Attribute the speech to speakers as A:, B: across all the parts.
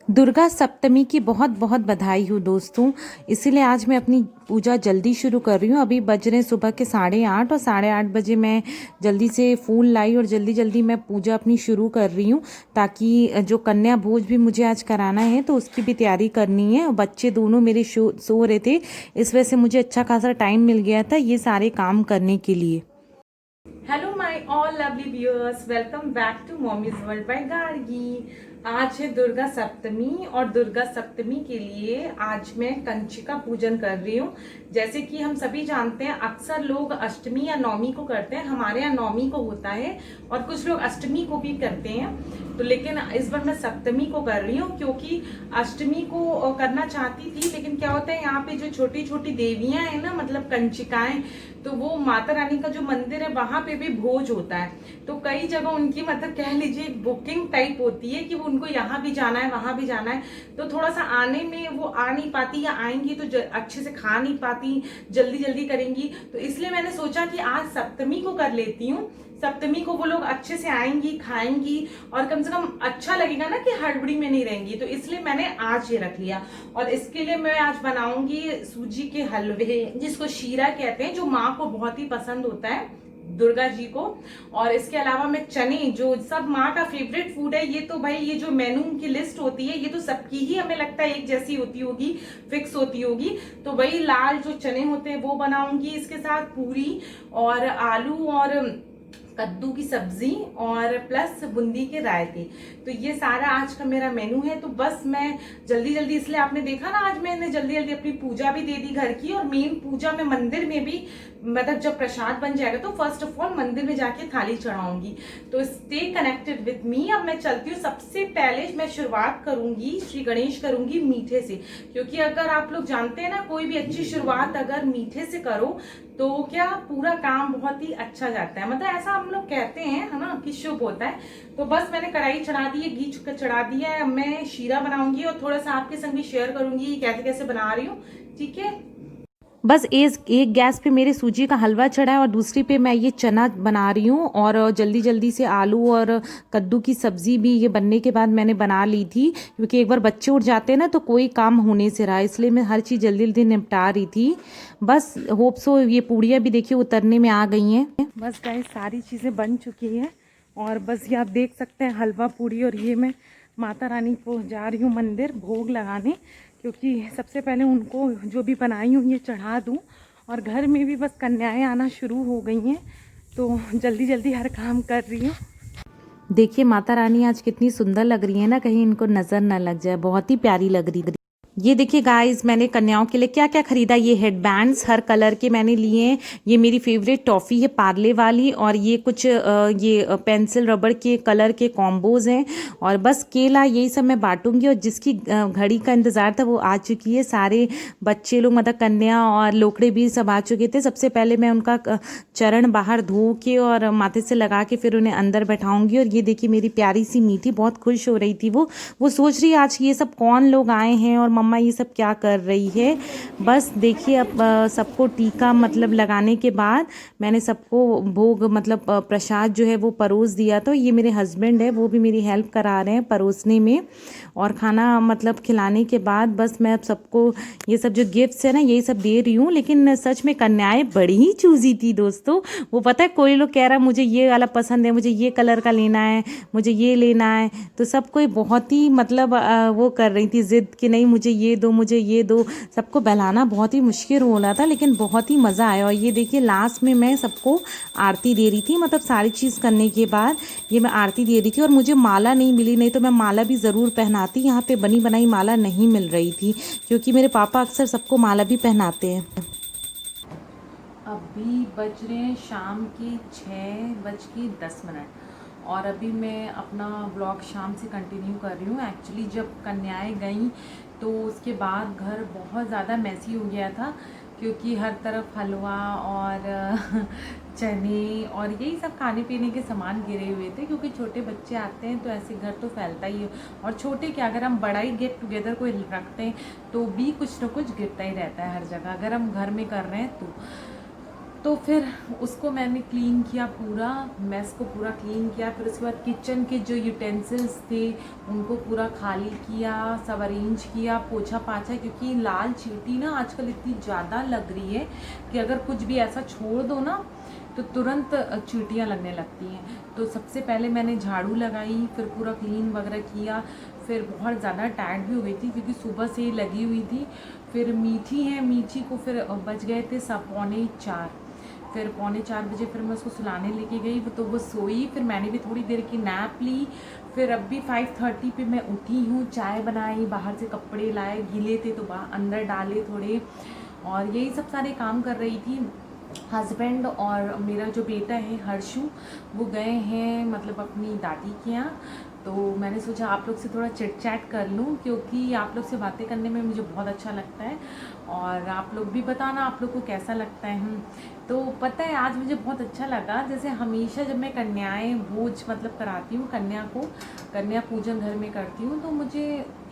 A: दुर्गा सप्तमी की बहुत बहुत बधाई हो दोस्तों। इसीलिए आज मैं अपनी पूजा जल्दी शुरू कर रही हूँ। अभी बज रहे सुबह के 8:30 और 8:30 बजे मैं जल्दी से फूल लाई और जल्दी जल्दी मैं पूजा अपनी शुरू कर रही हूँ, ताकि जो कन्या भोज भी मुझे आज कराना है तो उसकी भी तैयारी करनी है। बच्चे दोनों मेरे सो रहे थे, इस वजह से मुझे अच्छा खासा टाइम मिल गया था ये सारे काम करने के लिए।
B: Hello my all lovely viewers, welcome back to mommy's world by Gargi. आज है दुर्गा सप्तमी और दुर्गा सप्तमी के लिए आज मैं कंचिका पूजन कर रही हूँ। जैसे कि हम सभी जानते हैं, अक्सर लोग अष्टमी या नौमी को करते हैं। हमारे यहाँ नौमी को होता है और कुछ लोग अष्टमी को भी करते हैं। तो लेकिन इस बार मैं सप्तमी को कर रही हूँ, क्योंकि अष्टमी को करना चाहती थी, लेकिन क्या होता है यहाँ पे जो छोटी छोटी देवियां हैं ना, मतलब कंचिकाएं, तो वो माता रानी का जो मंदिर है वहां पे भी भोज होता है। तो कई जगह उनकी मतलब कह लीजिए बुकिंग टाइप होती है कि वो उनको यहाँ भी जाना है वहां भी जाना है, तो थोड़ा सा आने में वो आ नहीं पाती, या आएंगी तो अच्छे से खा नहीं पाती, जल्दी जल्दी करेंगी। तो इसलिए मैंने सोचा कि आज सप्तमी को कर लेती हूँ। सप्तमी को वो लोग अच्छे से आएंगी, खाएंगी और कम से कम अच्छा लगेगा ना कि हड़बड़ी में नहीं रहेंगी। तो इसलिए मैंने आज ये रख लिया। और इसके लिए मैं आज बनाऊंगी सूजी के हलवे, जिसको शीरा कहते हैं, जो माँ को बहुत ही पसंद होता है, दुर्गा जी को। और इसके अलावा मैं चने, जो सब माँ का फेवरेट फूड है, ये तो भाई ये जो मेनू की लिस्ट होती है ये तो सबकी ही हमें लगता है एक जैसी होती होगी, फिक्स होती होगी। तो वही लाल जो चने होते हैं वो बनाऊंगी, इसके साथ पूरी और आलू और कद्दू की सब्जी और प्लस बूंदी के रायते। तो ये सारा आज का मेरा मेनू है। तो बस मैं जल्दी जल्दी, इसलिए आपने देखा ना, आज मैंने जल्दी जल्दी अपनी पूजा भी दे दी घर की, और मेन पूजा में मंदिर में भी, मतलब जब प्रसाद बन जाएगा तो फर्स्ट ऑफ ऑल मंदिर में जाके थाली चढ़ाऊंगी। तो स्टे कनेक्टेड विद मी। अब मैं चलती हूँ। सबसे पहले मैं शुरुआत करूंगी, श्री गणेश करूंगी मीठे से, क्योंकि अगर आप लोग जानते हैं ना, कोई भी अच्छी शुरुआत अगर मीठे से करो तो क्या पूरा काम बहुत ही अच्छा जाता है, मतलब ऐसा हम लोग कहते हैं, है ना, कि शुभ होता है। तो बस मैंने कढ़ाई चढ़ा दी है, घी चढ़ा दिया है। मैं शीरा बनाऊंगी और थोड़ा सा आपके संग भी शेयर करूंगी कैसे कैसे बना रही हूँ, ठीक है।
A: बस एक गैस पे मेरे सूजी का हलवा चढ़ा है और दूसरी पे मैं ये चना बना रही हूँ। और जल्दी जल्दी से आलू और कद्दू की सब्ज़ी भी ये बनने के बाद मैंने बना ली थी, क्योंकि एक बार बच्चे उठ जाते हैं ना तो कोई काम होने से रहा, इसलिए मैं हर चीज़ जल्दी जल्दी निपटा रही थी। बस होप सो ये पूड़ियाँ भी देखिए उतरने में आ गई हैं।
B: बस गाइस सारी चीज़ें बन चुकी हैं और बस ये आप देख सकते हैं हलवा पूड़ी। और ये मैं माता रानी को जा रही हूँ मंदिर भोग लगाने, क्योंकि सबसे पहले उनको जो भी बनाई हूँ ये चढ़ा दूँ। और घर में भी बस कन्याएं आना शुरू हो गई हैं, तो जल्दी जल्दी हर काम कर रही हूँ।
A: देखिए माता रानी आज कितनी सुंदर लग रही है ना, कहीं इनको नज़र ना लग जाए, बहुत ही प्यारी लग रही है। ये देखिए गाइस, मैंने कन्याओं के लिए क्या क्या खरीदा। ये हेडबैंड्स हर कलर के मैंने लिए हैं। ये मेरी फेवरेट टॉफ़ी है पार्ले वाली। और ये कुछ ये पेंसिल रबड़ के कलर के कॉम्बोज हैं। और बस केला, यही सब मैं बांटूंगी। और जिसकी घड़ी का इंतज़ार था वो आ चुकी है। सारे बच्चे लोग, मतलब कन्या और लोकड़े भी सब आ चुके थे। सबसे पहले मैं उनका चरण बाहर धो के और माथे से लगा के फिर उन्हें अंदर बैठाऊंगी। और ये देखिए मेरी प्यारी सी मीठी बहुत खुश हो रही थी। वो सोच रही है आज ये सब कौन लोग आए हैं और मम्मा ये सब क्या कर रही है। बस देखिए अब सबको टीका मतलब लगाने के बाद मैंने सबको भोग मतलब प्रसाद जो है वो परोस दिया। तो ये मेरे हस्बैंड है, वो भी मेरी हेल्प करा रहे हैं परोसने में। और खाना मतलब खिलाने के बाद बस मैं अब सबको ये सब जो गिफ्ट्स है ना यही सब दे रही हूँ। लेकिन सच में कन्याएं बड़ी ही चूजी थी दोस्तों। वो पता है, कोई लोग कह रहा है मुझे ये वाला पसंद है, मुझे ये कलर का लेना है, मुझे ये लेना है। तो सब कोई बहुत ही मतलब वो कर रही थी जिद कि नहीं मुझे ये दो, मुझे ये दो। सबको बहलाना बहुत ही मुश्किल हो रहा था, लेकिन बहुत ही मज़ा आया। और ये देखिए लास्ट में मैं सबको आरती दे रही थी, मतलब सारी चीज़ करने के बाद ये मैं आरती दे रही थी। और मुझे माला नहीं मिली, नहीं तो मैं माला भी ज़रूर पहनाती। यहाँ पे बनी बनाई माला नहीं मिल रही थी, क्योंकि मेरे पापा अक्सर सबको माला भी पहनाते हैं।
B: अभी बज रहे हैं शाम के 6:10। और अभी मैं अपना व्लॉग शाम से कंटिन्यू कर रही हूँ। एक्चुअली जब कन्याएं गईं तो उसके बाद घर बहुत ज़्यादा मैसी हो गया था, क्योंकि हर तरफ हलवा और चने और यही सब खाने पीने के सामान गिरे हुए थे। क्योंकि छोटे बच्चे आते हैं तो ऐसे घर तो फैलता ही है। और छोटे क्या, अगर हम बड़ा ही गेट टुगेदर कोई रखते हैं तो भी कुछ ना कुछ गिरता ही रहता है हर जगह, अगर हम घर में कर रहे हैं तो। तो फिर उसको मैंने क्लीन किया, पूरा मेस को पूरा क्लीन किया। फिर उसके बाद किचन के जो यूटेंसिल्स थे उनको पूरा खाली किया, सब अरेंज किया, पोछा पाछा, क्योंकि लाल चींटी ना आजकल इतनी ज़्यादा लग रही है कि अगर कुछ भी ऐसा छोड़ दो ना तो तुरंत चींटियाँ लगने लगती हैं। तो सबसे पहले मैंने झाड़ू लगाई, फिर पूरा क्लीन वगैरह किया। फिर बहुत ज़्यादा टायर्ड भी हो गई थी क्योंकि सुबह से ही लगी हुई थी। फिर मीठी है, मीठी को फिर बज गए थे 3:45। फिर 3:45 बजे फिर मैं उसको सुलाने लेके गई, तो वो सोई। फिर मैंने भी थोड़ी देर की नैप ली। फिर अब भी 5:30 पे मैं उठी हूँ, चाय बनाई, बाहर से कपड़े लाए, गीले थे तो अंदर डाले थोड़े, और यही सब सारे काम कर रही थी। हस्बैंड और मेरा जो बेटा है हर्षू, वो गए हैं मतलब अपनी दादी के यहाँ। तो मैंने सोचा आप लोग से थोड़ा चिट चैट कर लूँ, क्योंकि आप लोग से बातें करने में मुझे बहुत अच्छा लगता है, और आप लोग भी बताना आप लोग को कैसा लगता है। तो पता है आज मुझे बहुत अच्छा लगा, जैसे हमेशा जब मैं कन्याएं भोज मतलब कराती हूँ, कन्या पूजन घर में करती हूँ, तो मुझे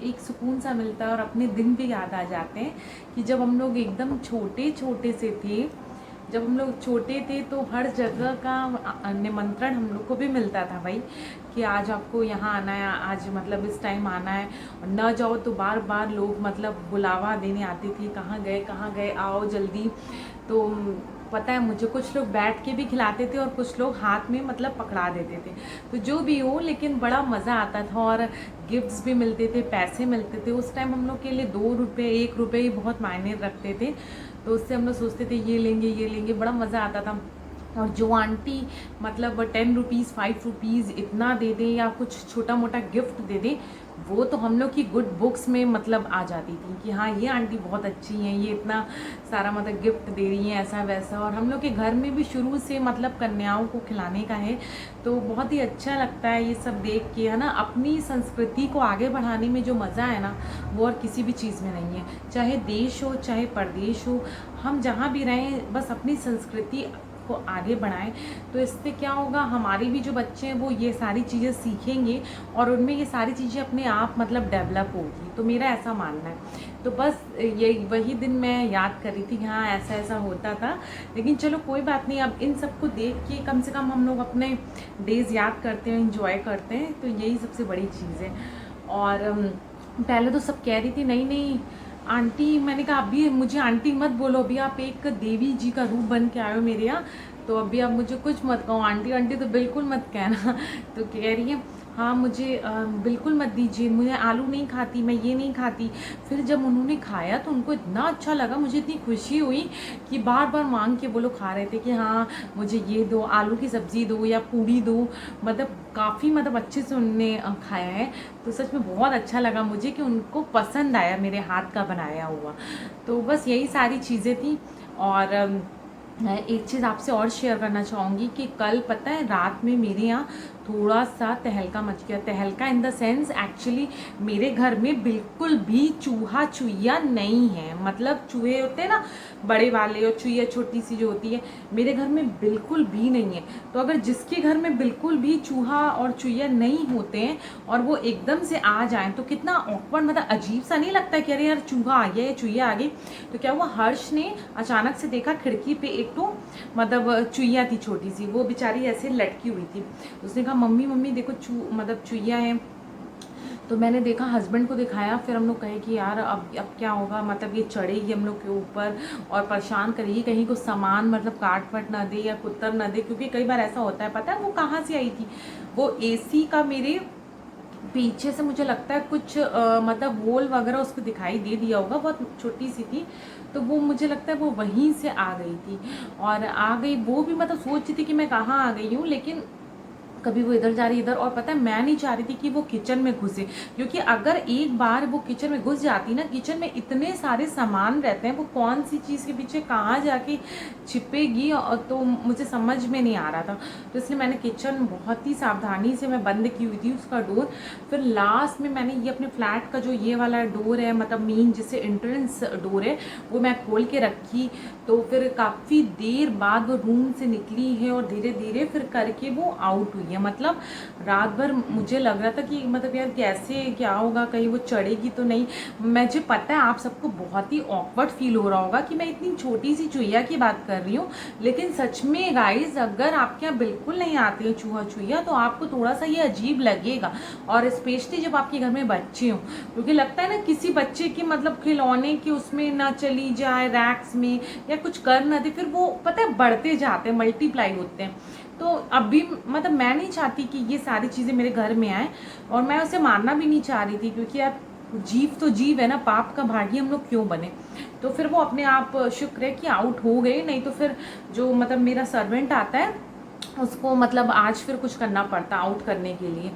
B: एक सुकून सा मिलता है और अपने दिन भी याद आ जाते हैं कि जब हम लोग एकदम छोटे छोटे से थे, जब हम लोग छोटे थे तो हर जगह का निमंत्रण हम लोग को भी मिलता था भाई, कि आज आपको यहाँ आना है, आज मतलब इस टाइम आना है, और न जाओ तो बार बार लोग मतलब बुलावा देने आते थे, कहाँ गए आओ जल्दी। तो पता है मुझे कुछ लोग बैठ के भी खिलाते थे और कुछ लोग हाथ में मतलब पकड़ा देते थे। तो जो भी हो, लेकिन बड़ा मज़ा आता था, और गिफ्ट्स भी मिलते थे, पैसे मिलते थे। उस टाइम हम लोग के लिए 2 रुपये 1 रुपये ही बहुत मायने रखते थे, तो उससे हम लोग सोचते थे ये लेंगे, बड़ा मज़ा आता था। और जो आंटी मतलब 10 रुपीज़ 5 रुपीज़ इतना दे दें या कुछ छोटा मोटा गिफ्ट दे दें, वो तो हम लोग की गुड बुक्स में मतलब आ जाती थी कि हाँ ये आंटी बहुत अच्छी हैं, ये इतना सारा मतलब गिफ्ट दे रही हैं, ऐसा वैसा। और हम लोग के घर में भी शुरू से मतलब कन्याओं को खिलाने का है, तो बहुत ही अच्छा लगता है ये सब देख के, है ना। अपनी संस्कृति को आगे बढ़ाने में जो मज़ा है ना, वो और किसी भी चीज़ में नहीं है। चाहे देश हो चाहे परदेश हो, हम जहाँ भी रहें बस अपनी संस्कृति को आगे बढ़ाएं, तो इससे क्या होगा, हमारे भी जो बच्चे हैं वो ये सारी चीज़ें सीखेंगे और उनमें ये सारी चीज़ें अपने आप मतलब डेवलप होगी। तो मेरा ऐसा मानना है। तो बस ये वही दिन मैं याद कर रही थी कि हाँ ऐसा ऐसा होता था। लेकिन चलो कोई बात नहीं, अब इन सबको देख के कम से कम हम लोग अपने डेज़ याद करते हैं, इंजॉय करते हैं, तो यही सबसे बड़ी चीज़ है। और पहले तो सब कह रही थी नहीं आंटी, मैंने कहा अभी मुझे आंटी मत बोलो, अभी आप एक देवी जी का रूप बन के आए हो मेरे यहाँ, तो अभी आप मुझे कुछ मत कहो, आंटी आंटी तो बिल्कुल मत कहना। तो कह रही है हाँ मुझे बिल्कुल मत दीजिए, मुझे आलू नहीं खाती, मैं ये नहीं खाती। फिर जब उन्होंने खाया तो उनको इतना अच्छा लगा, मुझे इतनी खुशी हुई कि बार बार मांग के वो लोग खा रहे थे कि हाँ मुझे ये दो, आलू की सब्ज़ी दो या पूड़ी दो। मतलब काफ़ी मतलब अच्छे से उनने खाया है। तो सच में बहुत अच्छा लगा मुझे कि उनको पसंद आया मेरे हाथ का बनाया हुआ। तो बस यही सारी चीज़ें थी। और एक चीज़ आपसे और शेयर करना चाहूँगी कि कल पता है रात में मेरे यहाँ थोड़ा सा तहलका मच गया। तहलका इन द सेंस एक्चुअली मेरे घर में बिल्कुल भी चूहा चुईया नहीं है, मतलब चूहे होते हैं ना बड़े वाले, और चुईया छोटी सी जो होती है, मेरे घर में बिल्कुल भी नहीं है। तो अगर जिसके घर में बिल्कुल भी चूहा और चुईया नहीं होते हैं और वो एकदम से आ जाएं तो कितना ऑकवर्ड, मतलब अजीब सा नहीं लगता कि अरे यार चूहा आ गया या चुईया आ गई। तो क्या हुआ, हर्ष ने अचानक से देखा खिड़की पे एक तो मतलब चुईया थी छोटी सी, वो बेचारी ऐसे लटकी हुई थी। उसने कहा मम्मी मम्मी देखो मतलब चुईया है। तो मैंने देखा, हस्बैंड को दिखाया, फिर हम लोग कहे कि यार अब क्या होगा, मतलब ये चढ़ेगी हम लोग के ऊपर और परेशान करेगी, कहीं को सामान मतलब काट पट ना दे या कुतर ना दे, क्योंकि कई बार ऐसा होता है। पता है वो कहाँ से आई थी, वो एसी का मेरे पीछे से मुझे लगता है कुछ मतलब होल वगैरह उसको दिखाई दे दिया होगा, बहुत छोटी सी थी। तो वो मुझे लगता है वो वहीं से आ गई थी, और आ गई वो भी मतलब सोच रही थी कि मैं कहाँ आ गई हूँ, लेकिन कभी वो इधर जा रही इधर। और पता है मैं नहीं चाह रही थी कि वो किचन में घुसे, क्योंकि अगर एक बार वो किचन में घुस जाती ना, किचन में इतने सारे सामान रहते हैं, वो कौन सी चीज़ के पीछे कहाँ जाके छिपेगी, और तो मुझे समझ में नहीं आ रहा था। तो इसलिए मैंने किचन बहुत ही सावधानी से मैं बंद की हुई थी उसका डोर। फिर लास्ट में मैंने ये अपने फ्लैट का जो ये वाला डोर है, मतलब मेन जिससे एंट्रेंस डोर है, वो मैं खोल के रखी। तो फिर काफ़ी देर बाद वो रूम से निकली है और धीरे धीरे फिर करके वो आउट हुई रही है। मतलब रात भर मुझे लग रहा था कि मतलब यार कैसे क्या होगा, कहीं वो चढ़ेगी तो नहीं। मुझे पता है आप सबको बहुत ही ऑकवर्ड फील हो रहा होगा कि मैं इतनी छोटी सी चुहिया की बात कर रही हूँ, लेकिन सच में गाइज अगर आपके यहाँ बिल्कुल नहीं आती है चूहा चुहिया तो आपको थोड़ा सा ये अजीब लगेगा, और स्पेशली जब आपके घर में बच्चे हों, क्योंकि लगता है ना किसी बच्चे की मतलब खिलौने की उसमें ना चली जाए रैक्स में या कुछ कर ना दे, फिर वो पता है बढ़ते जाते हैं, मल्टीप्लाई होते हैं। तो अभी मतलब मैं नहीं चाहती कि ये सारी चीज़ें मेरे घर में आए, और मैं उसे मारना भी नहीं चाह रही थी, क्योंकि यार जीव तो जीव है ना, पाप का भागी हम लोग क्यों बने। तो फिर वो अपने आप शुक्र है कि आउट हो गए, नहीं तो फिर जो मतलब मेरा सर्वेंट आता है उसको मतलब आज फिर कुछ करना पड़ता आउट करने के लिए,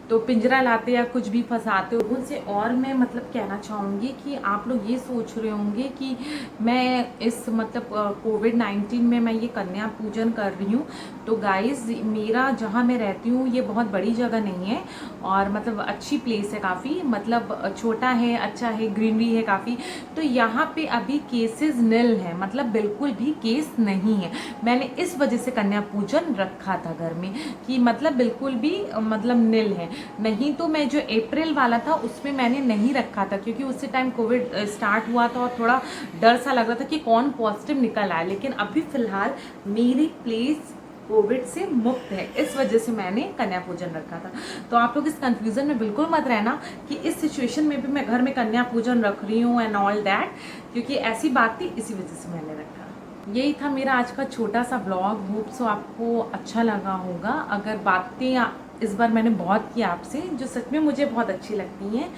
B: तो पिंजरा लाते या कुछ भी फंसाते हो उनसे। और मैं मतलब कहना चाहूँगी कि आप लोग ये सोच रहे होंगे कि मैं इस मतलब कोविड-19 में मैं ये कन्या पूजन कर रही हूँ, तो गाइस मेरा जहाँ मैं रहती हूँ ये बहुत बड़ी जगह नहीं है, और मतलब अच्छी प्लेस है काफ़ी, मतलब छोटा है, अच्छा है, ग्रीनरी है काफ़ी। तो यहाँ पे अभी केसेस निल है, मतलब बिल्कुल भी केस नहीं है। मैंने इस वजह से कन्या पूजन रखा था घर में कि मतलब बिल्कुल भी मतलब निल है। नहीं तो मैं जो अप्रैल वाला था उसमें मैंने नहीं रखा था, क्योंकि उसी टाइम कोविड स्टार्ट हुआ था और थोड़ा डर सा लग रहा था कि कौन पॉजिटिव निकल आए। लेकिन अभी फ़िलहाल मेरी प्लेस कोविड से मुक्त है, इस वजह से मैंने कन्या पूजन रखा था। तो आप लोग इस कंफ्यूजन में बिल्कुल मत रहना कि इस सिचुएशन में भी मैं घर में कन्या पूजन रख रही हूँ एंड ऑल दैट, क्योंकि ऐसी बात थी, इसी वजह से मैंने रखा। यही था मेरा आज का छोटा सा ब्लॉग, होप सो आपको अच्छा लगा होगा। अगर बातें इस बार मैंने बहुत की आपसे जो सच में मुझे बहुत अच्छी लगती हैं,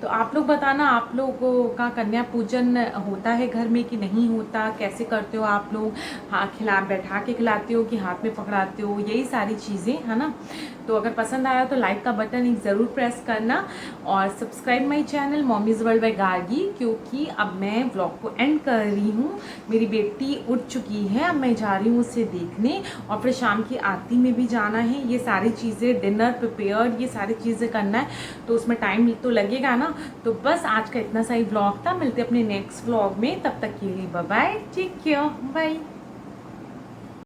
B: तो आप लोग बताना आप लोगों का कन्या पूजन होता है घर में कि नहीं होता, कैसे करते हो आप लोग, हाँ बैठा के खिलाते हो कि हाथ में पकड़ाते हो, यही सारी चीज़ें है ना। तो अगर पसंद आया तो लाइक का बटन एक ज़रूर प्रेस करना, और subscribe my channel mommies world by Gargi, क्योंकि अब मैं ब्लॉग को एंड कर रही हूँ। मेरी बेटी उठ चुकी है, अब मैं जा रही हूँ उसे देखने, और फिर शाम की आरती में भी जाना है। ये सारी चीज़ें, डिनर प्रिपेयर्ड, ये सारी चीज़ें करना है, तो उसमें टाइम तो लगेगा ना। तो बस आज का इतना सा ही ब्लॉग था, मिलते अपने नेक्स्ट ब्लॉग में, तब तक के लिए bye bye, take care, bye.